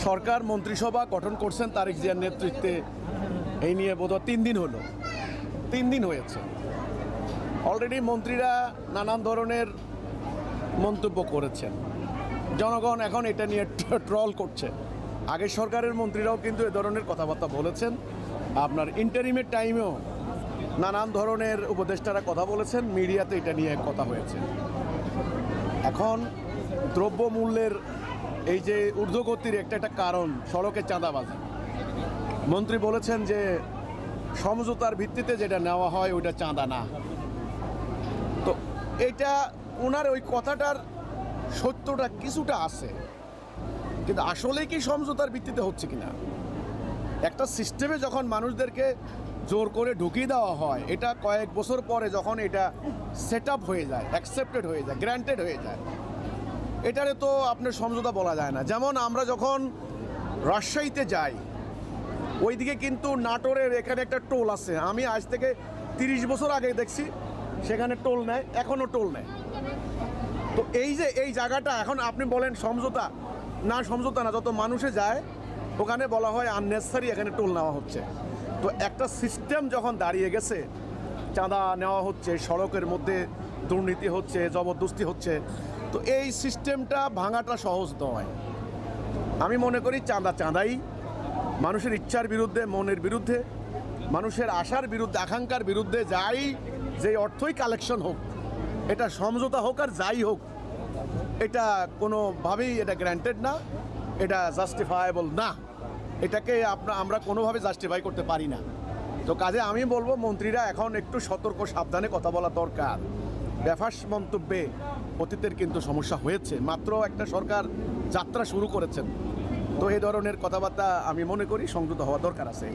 সরকার মন্ত্রিসভা গঠন করছেন তারেক জিয়ার নেতৃত্বে। এই নিয়ে বোধহয় 3 দিন হলো, 3 দিন হয়েছে। অলরেডি মন্ত্রীরা নানান ধরনের মন্তব্য করেছেন, জনগণ এখন এটা নিয়ে ট্রল করছে। আগের সরকারের মন্ত্রীরাও কিন্তু এ ধরনের কথাবার্তা বলেছেন। আপনার ইন্টারিমের টাইমেও নানান ধরনের উপদেষ্টারা কথা বলেছেন, মিডিয়াতে এটা নিয়ে কথা হয়েছে। এখন দ্রব্যমূল্যের এই যে ঊর্ধ্বগতির একটা কারণ সড়কে চাঁদাবাজি। মন্ত্রী বলেছেন যে সমঝোতার ভিত্তিতে যেটা নেওয়া হয় ওইটা চাঁদা না। তো এটা ওনার ওই কথাটার সত্যটা কিছুটা আছে, কিন্তু আসলে কি সমঝোতার ভিত্তিতে হচ্ছে কিনা? একটা সিস্টেমে যখন মানুষদেরকে জোর করে ঢুকিয়ে দেওয়া হয়, এটা কয়েক বছর পরে যখন এটা সেট আপ হয়ে যায়, অ্যাকসেপ্টেড হয়ে যায়, গ্র্যান্টেড হয়ে যায়, এটারে তো আপনার সমঝোতা বলা যায় না। যেমন আমরা যখন রাজশাহীতে যাই, ওইদিকে কিন্তু নাটোরের এখানে একটা টোল আছে। আমি আজ থেকে 30 বছর আগে দেখছি সেখানে টোল নেয়, এখনও টোল নেয়। তো এই যে এই জায়গাটা এখন আপনি বলেন সমঝোতা না, সমঝোতা না, যত মানুষে যায় ওখানে বলা হয় আননেসেসারি এখানে টোল নেওয়া হচ্ছে। তো একটা সিস্টেম যখন দাঁড়িয়ে গেছে, চাঁদা নেওয়া হচ্ছে, সড়কের মধ্যে দুর্নীতি হচ্ছে, জবরদস্তি হচ্ছে, তো এই সিস্টেমটা ভাঙাটা সহজ নয়। আমি মনে করি চাঁদাই মানুষের ইচ্ছার বিরুদ্ধে, মনের বিরুদ্ধে, মানুষের আশার বিরুদ্ধে, আকাঙ্ক্ষার বিরুদ্ধে যাই, যেই অর্থই কালেকশন হোক, এটা সমঝোতা হোক আর যাই হোক, এটা কোনোভাবেই এটা গ্র্যান্টেড না, এটা জাস্টিফায়েবল না। এটাকে আমরা কোনোভাবে জাস্টিফাই করতে পারি না। তো কাজে আমি বলবো মন্ত্রীরা এখন একটু সতর্ক সাবধানে কথা বলা দরকার। বেফাস মন্তব্যে অতীতের কিন্তু সমস্যা হয়েছে, মাত্র একটা সরকার যাত্রা শুরু করেছেন। তো এই ধরনের কথাবার্তা আমি মনে করি সংযত হওয়া দরকার আছে।